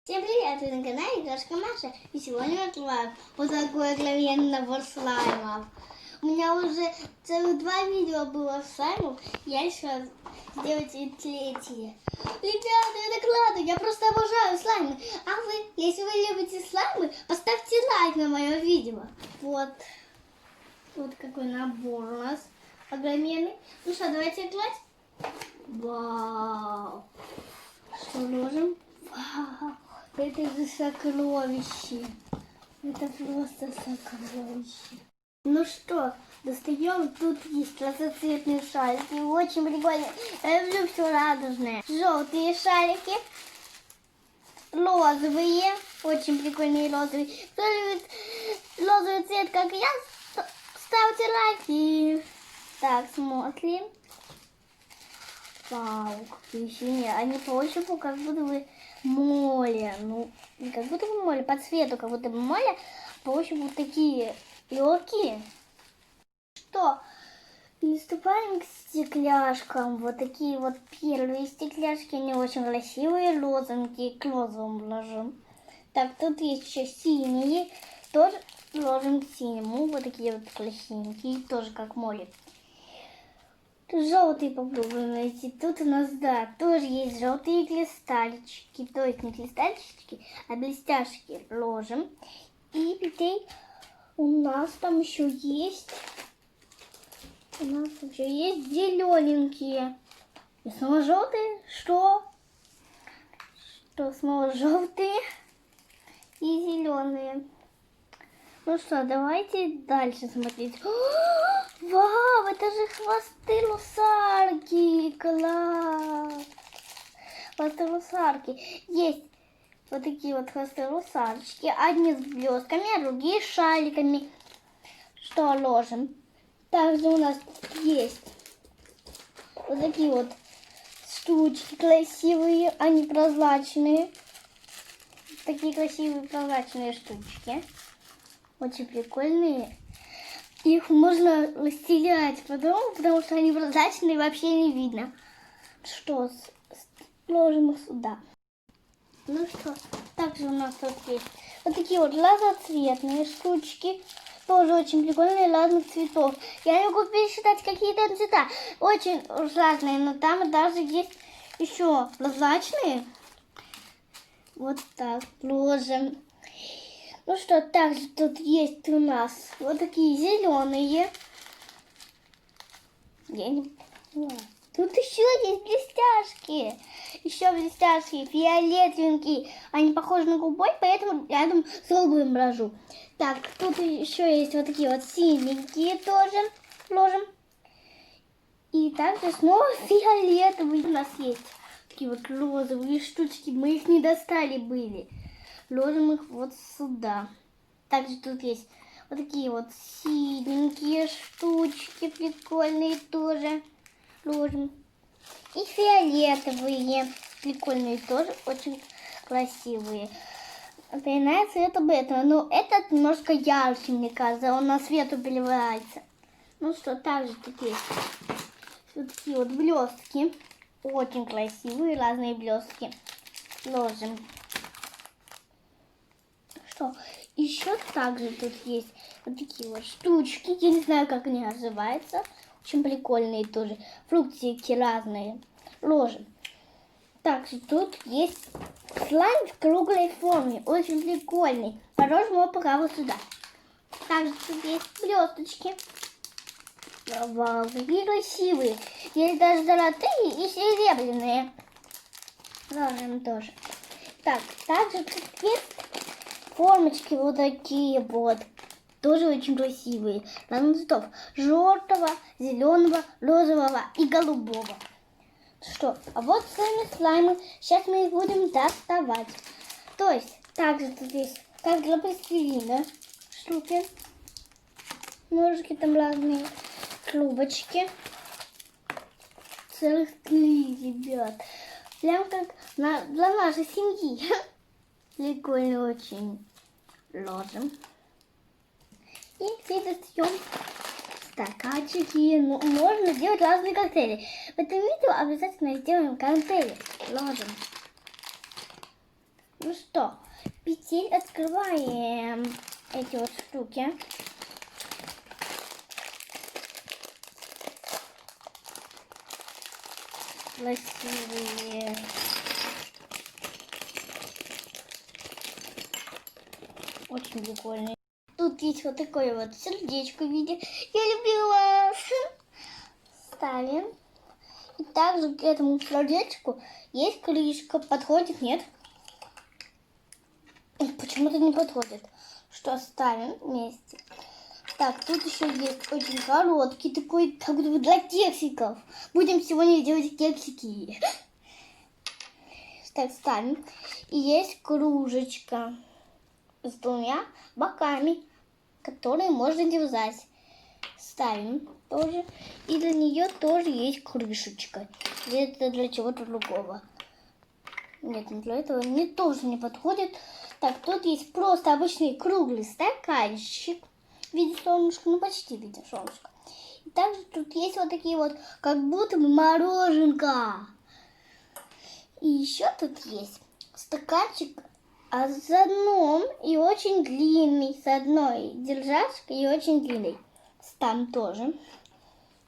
Всем привет! Вы на канале Игрушка Маша. И сегодня мы открываем вот такой огроменный набор слаймов. У меня уже целых 2 видео было слаймов. Я решила сделать и третье. Ребята, это классно! Я просто обожаю слаймы. А вы, если вы любите слаймы, поставьте лайк на мое видео. Вот какой набор у нас огроменный. Ну что, давайте открывать. Вау! Что можем? Вау! Это же сокровище. Это просто сокровище. Ну что, достаем. Тут есть разноцветные шарики. Очень прикольно. Я люблю все радужное. Желтые шарики. Розовые. Очень прикольные розовые. Кто любит розовый цвет, как я, ставьте лайки. Так, смотрим. Вау, какие ощущения. Они по ощупу как будто бы море. Ну, не как будто бы море, по цвету как будто бы море. По ощупу такие легкие. Что? Приступаем к стекляшкам. Вот такие вот первые стекляшки. Они очень красивые, розовенькие. К розовым ложим. Так, тут есть еще синие. Тоже ложим к синему. Вот такие вот красивенькие. Тоже как море. Желтые попробуем найти. Тут у нас, да, тоже есть желтые кристальчики. То есть не кристальчики, а блестяшки ложим. И теперь у нас там еще есть. У нас еще есть зелененькие. И снова желтые. Что снова желтые и зеленые. Ну что, давайте дальше смотреть. Вау, это же хвосты русалки! Класс! Хвосты русалки. Есть вот такие вот хвосты русалочки. Одни с блестками, а другие с шариками. Что ложим? Также у нас есть вот такие вот штучки красивые. Они прозрачные. Такие красивые прозрачные штучки. Очень прикольные. Их можно расстелять по дому, потому что они прозрачные и вообще не видно. Что, ложим их сюда. Ну что, также у нас тут есть вот такие вот разноцветные штучки. Тоже очень прикольные, разных цветов. Я не могу пересчитать какие-то цвета. Очень разные, но там даже есть еще прозрачные. Вот так ложим. Ну что, также тут есть у нас вот такие зеленые. Я не поняла. Тут еще есть блестяшки. Еще блестяшки, фиолетовенькие. Они похожи на голубой, поэтому рядом с голубым ложу. Так, тут еще есть вот такие вот синенькие тоже ложим. И также снова фиолетовые у нас есть. Такие вот розовые штучки. Мы их не достали были. Ложим их вот сюда. Также тут есть вот такие вот синенькие штучки, прикольные тоже. Ложим. И фиолетовые, прикольные тоже, очень красивые. Напоминает цвет об этом, но этот немножко ярче, мне кажется, он на свету переливается. Ну что, также тут есть вот такие вот блестки. Очень красивые, разные блестки. Ложим. Что? Еще также тут есть вот такие вот штучки. Я не знаю, как они называются. Очень прикольные тоже. Фруктики разные. Ложим. Также тут есть слайм в круглой форме. Очень прикольный. Положим его пока вот сюда. Также тут есть блесточки. Вау, какие красивые. Есть даже золотые и серебряные. Ложим тоже. Так, также тут есть формочки вот такие вот. Тоже очень красивые. Разных цветов. Желтого, зеленого, розового и голубого. Что? А вот сами слаймы. Сейчас мы их будем доставать. То есть, также тут есть, как для пластилина, штуки. Ножики там разные. Клубочки. Целых 3, ребят. Прям как для нашей семьи. Прикольно очень. Ложим. И все достаем стаканчики. Ну, можно сделать разные коктейли. В этом видео обязательно сделаем коктейли. Ложим. Ну что, петель открываем эти вот штуки. Красивые. Очень прикольные. Тут есть вот такое вот сердечко в виде «Я люблю вас». Ставим. И также к этому сердечку есть крышка. Подходит? Нет? Почему-то не подходит. Что, ставим вместе. Так, тут еще есть очень короткий такой, как будто бы для кексиков. Будем сегодня делать кексики. Так, ставим. И есть кружечка с двумя боками, которые можно держать. Ставим тоже. И для нее тоже есть крышечка. И это для чего-то другого. Нет, не для этого. Мне тоже не подходит. Так, тут есть просто обычный круглый стаканчик в виде солнышка. Ну, почти в виде солнышка. И также тут есть вот такие вот, как будто бы мороженка. И еще тут есть стаканчик с дном и очень длинный. С одной держачкой и очень длинный. Там тоже.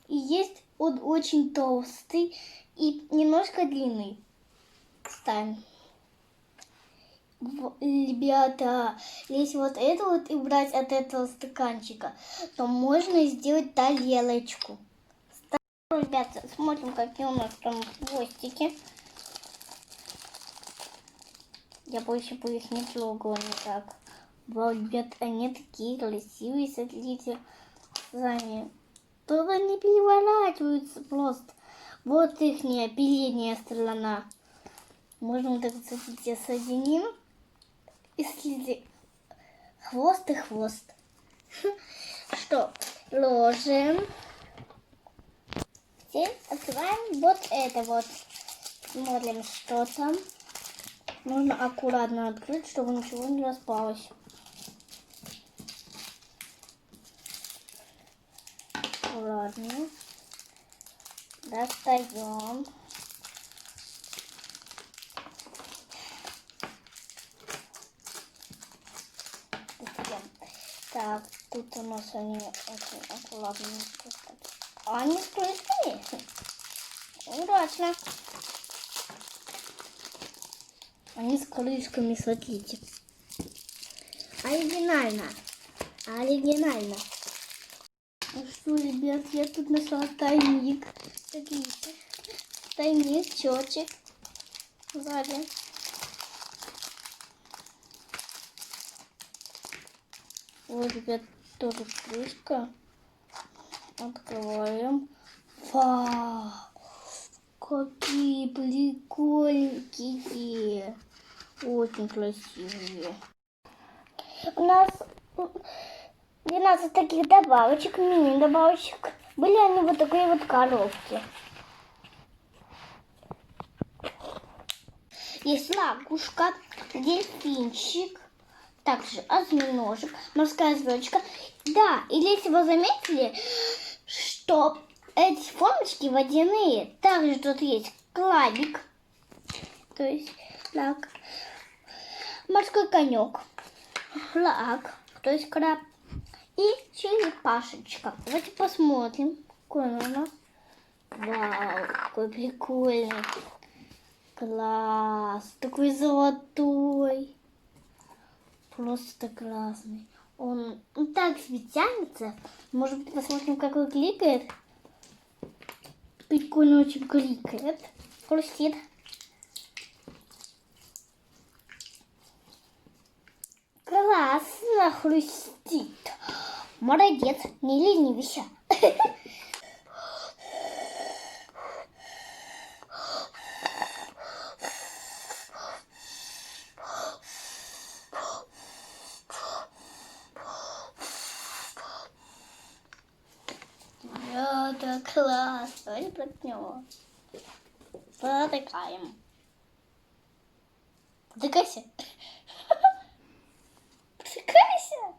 И есть он очень толстый и немножко длинный. Ставим. Ребята, если вот это вот убрать от этого стаканчика, то можно сделать тарелочку. Ребята, смотрим, какие у нас там хвостики. Я больше бы их не трогала никак. Ребят, они такие красивые, смотрите сами. Только они переворачиваются просто. Вот их передняя сторона. Можно вот так, смотрите, соединим. И следи. Хвост и хвост. Что, ложим. Теперь открываем вот это вот. Смотрим, что там. Нужно аккуратно открыть, чтобы ничего не распалось. Аккуратно. Достаем. Так, тут у нас они очень аккуратно. А они с крышками? Удачно. Они с крышками, смотрите. Оригинально. Оригинально. Ну что, ребят, я тут нашла тайник. Смотрите. Тайник, счетчик. Сзади. Вот, ребят, тоже крышка. Открываем. Вау! Какие прикольненькие. Очень красивые. У нас 12 таких добавочек, мини-добавочек. Были они вот такие вот коробки. Есть лягушка, дельфинчик. Также осьминожек, морская звездочка. Да, и если вы заметили, что эти формочки водяные. Также тут есть крабик, то есть лак, морской конек, флаг, то есть краб, и черепашечка. Давайте посмотрим, какой он у нас. Вау, какой прикольный. Класс, такой золотой. Просто классный. Он так светится. Может быть, посмотрим, как он кликает. Прикольно очень кликает. Хрустит. Классно хрустит. Молодец, не ленивайся. Это класс. Давайте протянем. Протыкаем. Протыкайся. Протыкайся.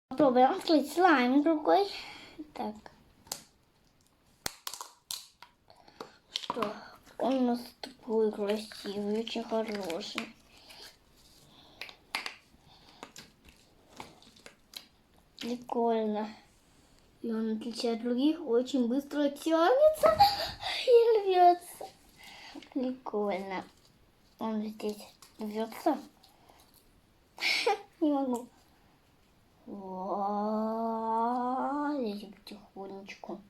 Попробуем открыть слайм другой. Так. Что? Он у нас такой такой красивый, очень хороший. Прикольно. И он, в отличие от других, очень быстро тянется и рвется. Прикольно. Он здесь рвется. Не могу. Здесь потихонечку.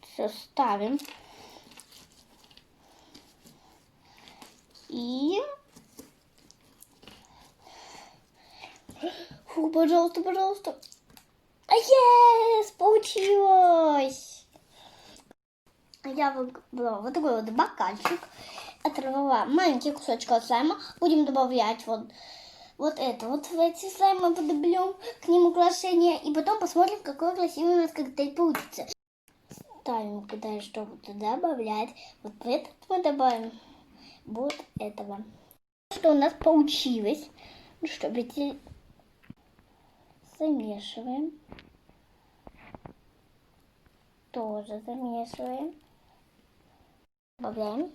Все ставим. И... Фу, пожалуйста, пожалуйста. Yes! Получилось! Я выбрала вот такой вот бокальчик. Оторвала маленький кусочек от слайма. Будем добавлять вот это вот в эти слаймы, подобьем к ним украшения. И потом посмотрим, какой красивый у нас коктейль получится. Ставим, куда что туда добавлять. Вот в этот мы добавим вот этого. Что у нас получилось? Ну что, замешиваем. Тоже замешиваем. Добавляем.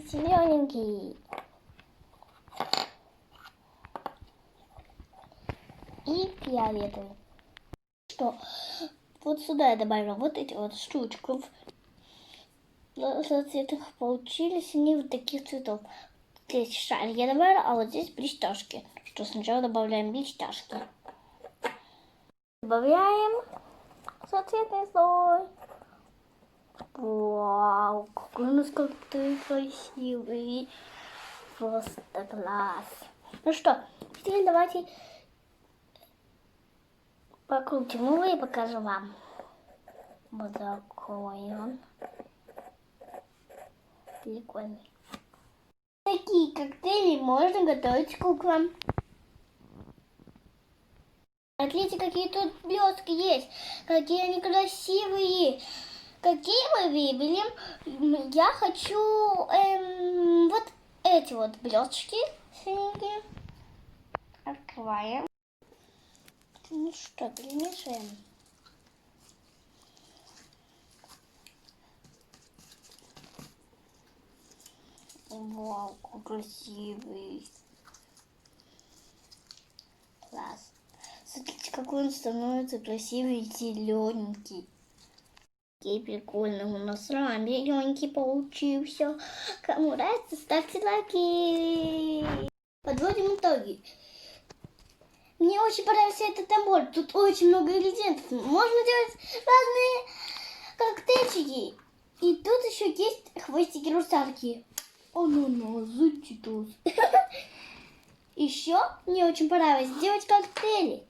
Зелененький. И фиолетовый. Что? Вот сюда я добавила вот эти вот штучки. Цветах получились они вот таких цветов. Здесь шарик я добавила, а вот здесь блестяшки. Что сначала добавляем блестяшки. Добавляем соцветный слой. Вау, какой у нас коктейль красивый. Просто класс. Ну что, теперь давайте покрутим его и покажу вам. Вот такой он. Прикольный. Такие коктейли можно готовить куклам. Смотрите, какие тут блестки есть. Какие они красивые. Какие мы выберем? Я хочу вот эти вот блесточки синенькие. Открываем. Ну что, перемешиваем. Вау, какой красивый. Класс. Смотрите, какой он становится красивый, зелененький. Какие прикольные у нас слайм зелененький получился. Кому нравится, ставьте лайки. Подводим итоги. Мне очень понравился этот набор. Тут очень много ингредиентов. Можно делать разные коктейльчики. И тут еще есть хвостики русалки. Зачиталась. Еще мне очень понравилось делать коктейли.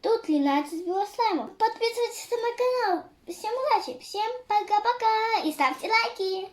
Тут 13 белослаймов. Подписывайтесь на мой канал. Всем удачи, всем пока-пока и ставьте лайки.